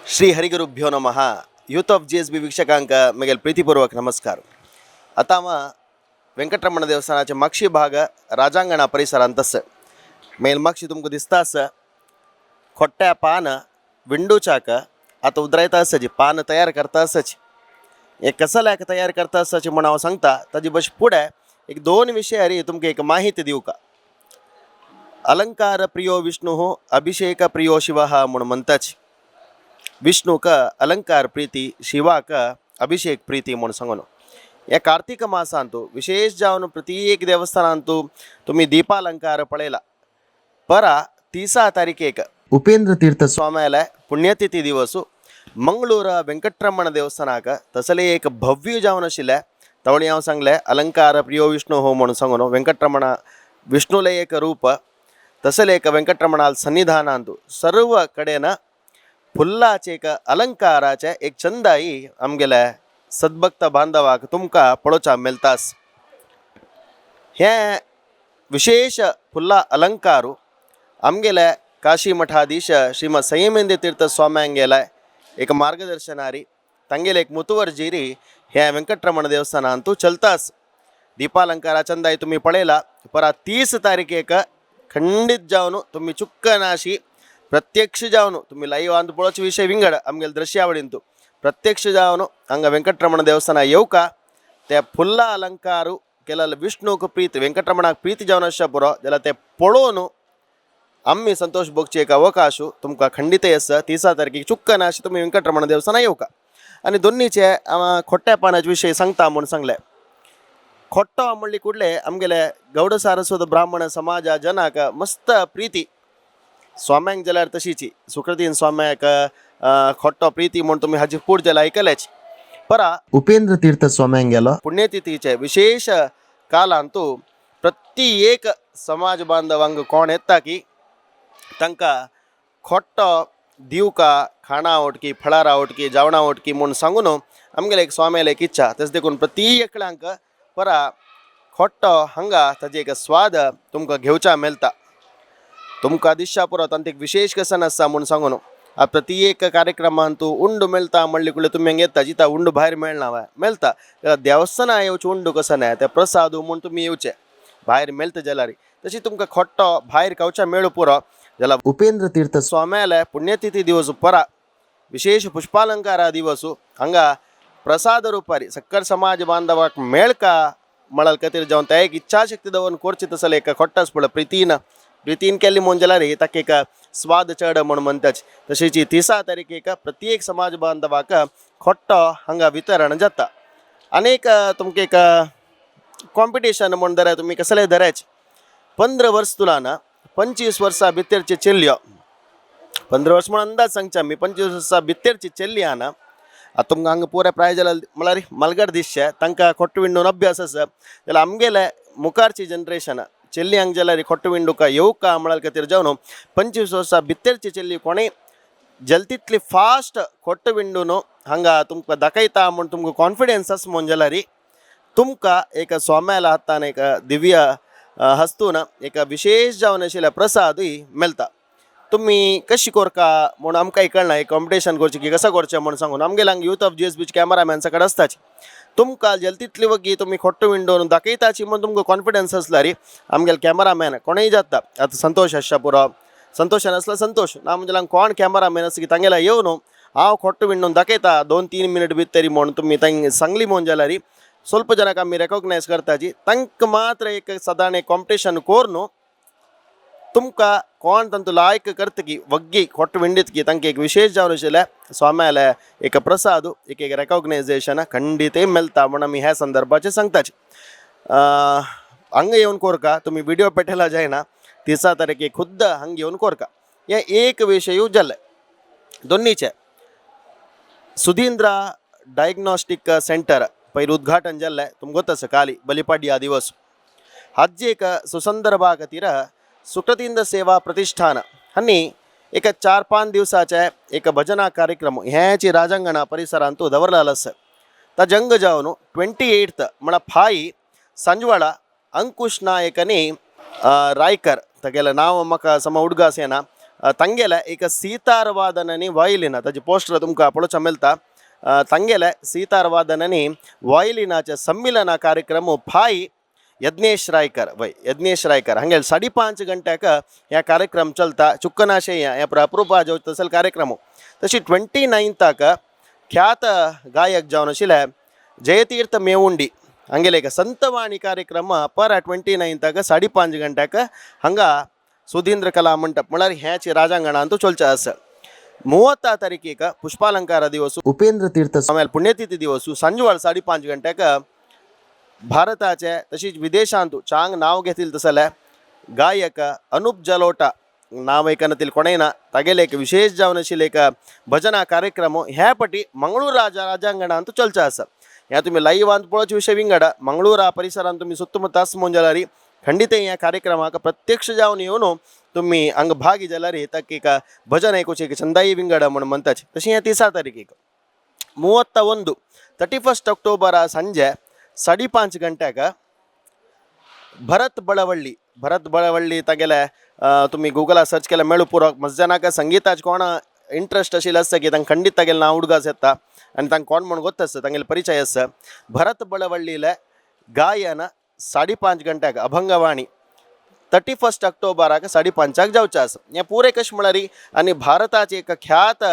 श्री हरिगुरुभ्यो नमः. Youth of GSB वीक्षकांक Miguel प्रीतिपूर्वक नमस्कार. आता वेंकटरमण देवस्थानाचे मागशी भाग राजांगणा परिसरांतस मेलमागशी तुमकां दिसता आसा खोट्ट्या पान विंडूचाक आता उदरायता आसाची पान तयार करता आसाची हे कसल्याक तयार करता आसाची म्हण हांव सांगता. ताजे बश फुडें एक दोन विशयारी तुमकां एक माहिती दिवका. अलंकार प्रियो विष्णु अभिषेक प्रियो शिवः म्हण म्हणटाची. विष्णुक अलंकार प्रीति शिवाक अभिषेक प्रीति म्हण सांगून या कार्तिक मासांतू विशेष जावन प्रत्येक देवस्थानांतू तुम्ही दीपालंकार पळयला. परा 30 तारीखेक उपेंद्र तीर्थ स्वाम्याला पुण्यतिथी दिवस मंगळूर वेंकटरमण देवस्थानाक तसले एक भव्य जावन आशिल्ले. तवणी हांव सांगले अलंकार प्रियो विष्णु हो म्हणून सांगून वेंकटरमण विष्णुले एक रूप तसले एक वेंकटरमणाल सन्निधानांतू सर्व कडेन फुल्लाचे एक अलंकाराचे एक चंदाई आमगेले सद्भक्त बांधवाक तुमकां पळोवचा मेळटास. हे विशेष फुल्ला अलंकारू आमगेले काशी मठाधीश श्रीमद संयमेंद्र तीर्थ स्वाम्यांक गेलाय एक मार्गदर्शनारी तांगेले एक मुतुवर्जीरी हे वेंकटरमण देवस्थानांतू चलतास. दीपालंकारा चंदाई तुम्ही पळयला. परा 30 तारीखेक खंडित जावन तुम्ही चुक्क नाशी प्रत्यक्ष जावन तुम्ही लाईव्ह आंत पळोवचे विषय विंगड आमगेले दृश्यावळींतू प्रत्यक्ष जावन हांगा वेंकटरमण देवस्थाना येवका. त्या फुल्ला अलंकारू केला विष्णूक प्रीत वेंकटरमणाक प्रीत जावन आसच्या पुरो जाल्यार ते पळोवन आम्ही संतोष भोगची एक अवकाश तुमकां खंडितय आसा. 30 तारखेक चुक्क नाशी तुम्ही वेंकटरमण देवस्थाना येवका. आनी दोन्हीचे खोट्ट्या पानाचे विशय सांगता म्हूण सांगले. खोट्टो म्हणली कुडले आमगेले गौड सारस्वत ब्राह्मण समाजा जनाक मस्त प्रीती स्वाम्यांक जाल्यार तशीची सुकृतीन स्वाम्याक खोट्टो प्रीती म्हूण तुमी हाजी फूड जाल्यार आयकलेच. परा उपेंद्र तीर्थ स्वाम्यांक गेलो पुण्यतिथीचे विशेष कालांतू प्रत्येक समाज बांधवांक कोण येता की तांकां खोट्टो दिवका खाणा ओटकी फळारा ओटकी जेवणा ओटकी म्हूण सांगून आमगेले एक स्वाम्याले एक इच्छा. तशें देखून प्रत्येकल्यांक परा खोट्टो हांगा ताजे एक स्वाद तुमकां घेवचा मेळटा. तुमकां दिसच्या पुरो तांतीक विशेष कसन आसा म्हूण सांगून प्रत्येक कार्यक्रमांत तूं उंड मेळटा म्हणले कुडे तुमी हांगा येता जिता उंड भायर मेळना मेळटा देवस्थाना येवचे उंड कसं न्हय ते प्रसाद म्हूण तुमी येवचे भायर मेळटा जाल्यार तशी तुमकां खोट्टो भायर खावचा मेळू पुरो जाल्यार उपेंद्र तीर्थ स्वाम्याले पुण्यतिथी दिवस परा विशेष पुष्पालंकारा दिवस हांगा प्रसाद रुपारी सक्कर समाज बांधवाक मेळका म्हळ्यार खातीर जावन त्या एक इच्छाशक्ती दवरून करची तसले एक खोट्टाच पळय प्रितीन केल्ली म्हूण जाल्यार ताका एक स्वाद चड म्हूण म्हणटाच. तशीच 30 तारखेक प्रत्येक समाज बांधवाक खोट्टो हांगा वितरण जाता. आनीक तुमकां एक कॉम्पिटिशन म्हूण धराय तुमी कसले धरायचे 15 वर्स तुलान 25 वर्सां भितरची चेल्यो 15 वर्स म्हूण अंदाज सांगचे आमी 25 वर्सां भितरची चेल्ली आहा ना तुमकां हांगा पुरे प्रायज म्हळ्यार मलगड दिसचे तांकां खोट्ट विंडून अभ्यास आसा जाल्यार आमगेले मुखारची जनरेशन चेल्ल्यांक जाल्यार खोट्ट विंडूका येवका म्हळ्यार खातीर जावन 25 वर्सां भितरची चेल्ली कोणें जल्द फास्ट खोट्ट विंडून हांगा तुमकां दाखयता म्हूण तुमकां कॉन्फिडन्स आसा म्हूण जाल्यार तुमकां एक स्वाम्याला हातान एक दिव्य हस्तून एक विशेष जावन आशिल्ले प्रसादूय मेळटा. तुमी कशी करका म्हूण आमकांय कळना एक कॉम्पिटिशन करचें की कसं करचें म्हूण सांगून आमगेल्या यूथ ऑफ GSB कॅमेरामॅन्सा कडेन आसताच. तुमकां जल्द तितली वगी तुमी खोट्ट विंडोवन दाखयताची म्हूण तुमकां कॉन्फिडन्स आसल्यार आमगेले कॅमेरामॅन कोणूय जाता. आतां संतोष आसच्या पुरो संतोष नासलो संतोष ना म्हणजे कोण कॅमेरामॅन आसा की तांगेला येवन हांव खोट्ट विंडोवन दाखयता 2-3 मिनट भितर म्हूण तुमी तांकां सांगली म्हूण जाल्यार स्वल्प जनाक आमी रेकॉग्नायज करताची. तांकां मात्र एक सादारण एक कॉम्पिटिशन कोरून तुमकां कोण तांचो लायक करता की वग्गी खोट्ट विंडीत की तांकां एक विशेष जावन आशिल्ले स्वाम्याले एक प्रसाद एक रेकॉग्नायझेशन खंडीतय मेळटा म्हूण आमी ह्या संदर्भाचेर सांगताचे. हांगा येवन कोरका तुमी व्हिडिओ पेटयला जायना 30 तारखेक खुद्द हांगा येवन कोरका. हे एक विशयूय जाल्ले दोन्हीचे सुधींद्रा डायग्नोस्टीक सेंटर पयर उद्घाटन जाल्लें तुमकां गोत आसा काली बलिपाड्या दिवस हाजी एक सुसंदर्भा खातीर सुकृतींद सेवा प्रतिष्ठान हांणी एक 4-5 दिवसाचे एक भजना कार्यक्रम ह्याची राजांगणा परिसरांतू दवरलेलो आसा. ताजंग जावन 28 म्हळ्यार फाई सांजवाडा अंकुश नायक आनी रायकर तागेलें नांव म्हाका सम उडगास येना तांगेला एक सितार वादननी वायलिन ताजे पोस्टर तुमकां पळोवचा मेळटा तांगेला सितार वादननी वायलिनाचे सम्मिलन कार्यक्रम फाई यज्ञेश रायकर वय यज्ञेश रायकर हांगे 5:30 गंट्याक ह्या कार्यक्रम चलता चुक्कनाशे ह्या अप्रूप जावचो तसल कार्यक्रम तशी 29क ख्यात गायक जावन आशिल्ले जयतीर्थ मेवुंडी हांगेले एक संतवाणी कार्यक्रम पर 29क 5:30 गंट्याक हांगा सुधींद्र कला मंडप म्हळ्यार ह्याची राजांगणांतू चलचे आसा 30 तारीखेक पुष्पालंकार दिवस उपेंद्र तीर्थ स्वामी पुण्यतिथी दिवस सांजवाळ 5:30 गंट्याक भारताचे तशीच विदेशांतू चांग नाव घेतील तसले गायक अनूप जलोटा नाव ऐकनातील कोणेय ना तागेले एक विशेष जावन आशिल्ले एक भजना कार्यक्रम ह्या पटी मंगळूर राजांगणांतू चलचे आसा ह्या तुमी लाईव्ह अंत पळोवचे विशय विंगड मंगळूर परिसरांत तुमी सुತ್ತमुत्त आसमून जाल्यार खंडित ह्या कार्यक्रमाक प्रत्यक्ष जावन येवन तुमी हांग भाग जाल्यार ताका एक भजन ऐकूचे एक चंदाई विंगड म्हणून म्हणटाचे तशी ह्या 30 तारीखेक 31 ऑक्टोबर सांजे 5:30 गंट्याक भरत बळवಳ್ಳಿ तागेले तुमी गुगलार सर्च केल्यार मेळू पुरो मस्त जनाक संगीताचे कोण इंट्रस्ट आशिल्ले आसता की तांकां खंडीत तागेलें नांव उडगास येता आनी तांकां कोण म्हूण गोत्त आसता तांगेले परिचय आसा भरत बळवಳ್ಳಿले गायन 5:30 गंट्याक अभंगवाणी 31 ऑक्टोबराक 5:30 जावचें आसा हें पुरे कशें म्हळ्यार आनी भारताचे एक ख्यात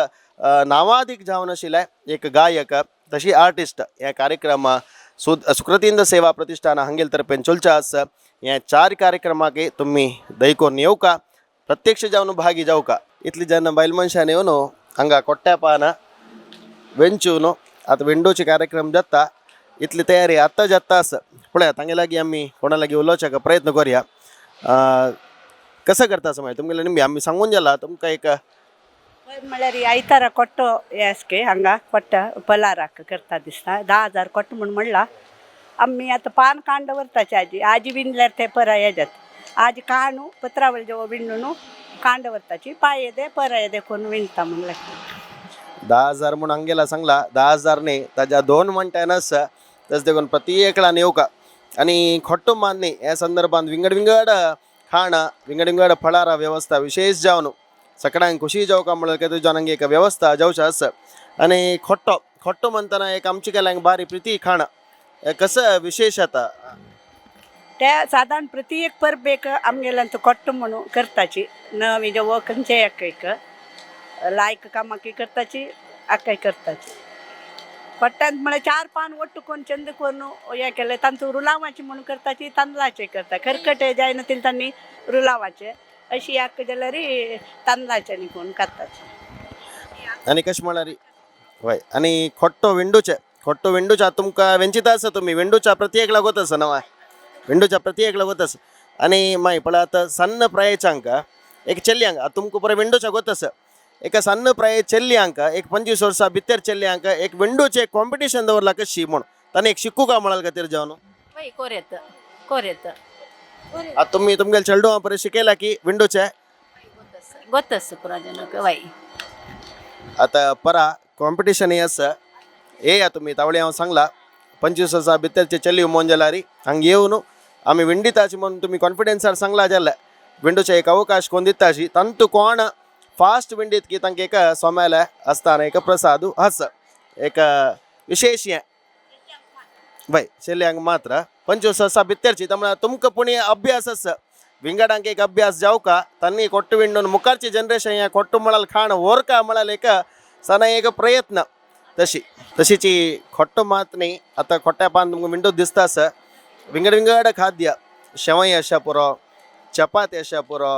नावादीक जावन आशिल्ले एक गायक तशी आर्टिस्ट हे कार्यक्रम सुकृतींद सेवा प्रतिष्ठान हांगेल तर्फेन चलचे आसा हे 4 कार्यक्रमाक तुमी दैकोन येवका प्रत्यक्ष जावन भागी जावका इतली जन बायल मनशान येवन हांगा कोट्ट्यापान वेंचून आतां विंडोचे कार्यक्रम जाता इतली तयारी आत्ता जाता आसा पळयात तांगे लागीं आमी कोणा लागीं उलोवच्याक प्रयत्न करुया कसं करता समय तुमगेले निम्बी आमी सांगून जाला तुमकां एक म्हळ्यार आयतारा कोट्टो येसके हांगा कोट्टा पलाराक करता दिसता 10,000 कोट्ट म्हणला आम्ही आता पान कांड व्हरताचे आजी विणल्यार ते परा येतात आजी कांडू पत्रावळ जेव्हा विणून कांड व्हरताची पांय येदे परा येदे कोण विणता म्हणलं 10,000 म्हणून हांगेला सांगला 10,000 न्ही ताज्या 2 म्हणट्यान आसा तस देखून प्रति एकल्यान येवका आनी खोट्टो मान्नी ह्या संदर्भात विंगड खाण विंगड फळारा व्यवस्था विशेष जावन सगळ्यांक खुशी जावका म्हणल्यार तुज्यान हांगा एक व्यवस्था जावची आसा आनी खोट्टो म्हणटना एक आमचे केल्यांक बारी प्रिती खाण कसं विशेष आता त्या साधारण प्रति एक परबेक आमगेल्यांत कोट्ट म्हणून करताची नवी जेव्हा खंयचे एक लायक कामाक करताची आकाय करताची कोट्ट्यांत म्हळ्यार 4 पान ओट्टू कोण चंद कोण हे केले तांतू रुलावाची म्हणून करताची तांदळाचे करता खरकटे जायना तिल तांणी रुलावाचे अशी एक जाल्यार तांदळाच्यानी कोण करताची आनी कशें म्हळ्यार हय आनी खोट्टो विंडोच्या तुमकां वेंचिता आसा तुमी विंडोच्या प्रति एक लागत आसा नवा विंडोच्या प्रति एक लागत आसा आनी मागीर पळयात सन्न प्रायेच्यांक एक चेल्यांक तुमकां बरें विंडोच्या गोत आसा एका सन्न प्राये चेल्यांक एक 25 वर्सां भितर चेल्यांक एक विंडोचे कॉम्पिटिशन दवरला कशी म्हूण ताणें एक शिकू का म्हणाल खातीर जावन कोरेत तुमी तुमगेले चेडू बरें शिकयला की विंडोचे ಗೊತ್ತು ಪುರ ಜನಕ್ಕೆ ವೈ आता परा कॉम्पिटिशन हे आसा येया तुमी तावळे हांव सांगला 25 वर्सां भितरचे चली मोन जाल्यार हांगा येवन आमी विंडिताची म्हणून तुमी कॉन्फिडन्सार सांगला जाल्यार विंडोचे एक अवकाश कोण दिताशी तंतू कोण फास्ट विंडीत की तांकां एक सोमेले आसतना एक प्रसाद आसा एक विशेष हें वय चेल्यांक मात्र 25 वर्सां भितरची म्हळ्यार तुमकां पुणे अभ्यास आसा विंगडांक एक अभ्यास जावका तांणी कोट्ट विंडून मुखारची जनरेशन या कोट्ट म्हळाल खाण व्हरका म्हळाल एक सना एक प्रयत्न तशीची खोट्ट मात न्ही आतां खोट्या पान तुमकां विंडो दिसता आसा विंगड खाद्य शेवय अशा पुरो चपाती अशा पुरो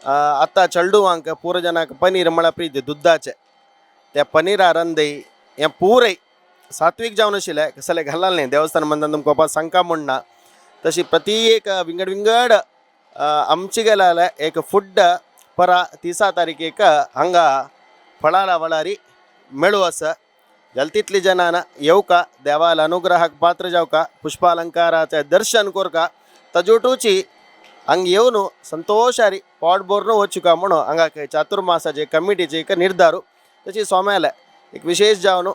आतां चेडूवांक पुरो जनाक पनीर म्हळ्यार प्रीती दुदाचे त्या पनीरा रंदय हें पुरय सात्वीक जावन आशिल्लें कसले घालना न्ही देवस्थान मंदिरान तुमकां वचपाक सांगता म्हण ना तशी प्रति एक विंगड आमची गेल्या एक फुड्ड परा 30 तारीखेक हांगा फळारा वळारी मेळू आसा जाल्यार तितली जनांना येवका देवाल अनुग्रहाक पात्र जावका पुष्पालंकाराचें दर्शन कोरका ताजोटूची हांगा येवन संतोशारी पोट भरून वचुका म्हणून हांगा चातुर्मासाचे कमिटीचे एक निर्धारू तशी सोम्याले एक विशेष जावन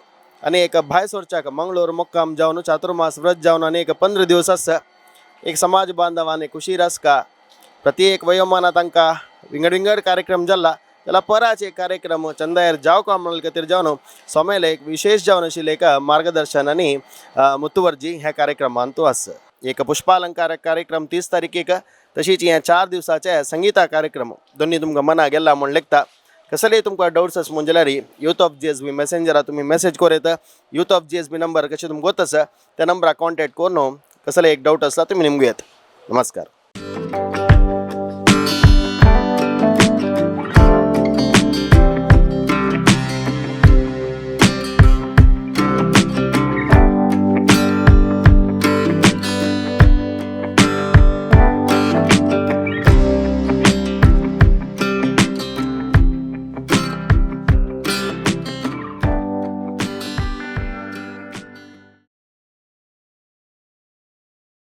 आनी एक भायर सरच्याक मंगळूर मुक्काम जावन चातुर्मास व्रत जावन आनी एक 15 दिवस आसा एक समाज बांधवांनी खुशी रसका प्रत्येक वयोमाना तांकां विंगड विंगड कार्यक्रम जाल्ला त्याला पराचे कार्यक्रम चंदायर जाव का म्हणल खातीर जावन सोमेले एक विशेष जावन आशिल्ले एका मार्गदर्शन आनी मुतुवर्जी ह्या कार्यक्रमान तूं आस एक पुष्पालंकार कार्यक्रम 30 तारीखेक तशीच हे 4 दिवसाचे संगीता कार्यक्रम दोन्ही तुमकां मना गेला म्हण लेखता कसलेय तुमकां डाउट्स आस म्हणजे जाल्यार यूथ ऑफ GSB मेसेंजरा तुम्ही मेसेज कर येता यूथ ऑफ GSB नंबर कशें तुमकां गोत आसा त्या नंबराक कॉन्टॅक्ट करून कसले एक डाउट आसला तुम्ही निमगू येता नमस्कार.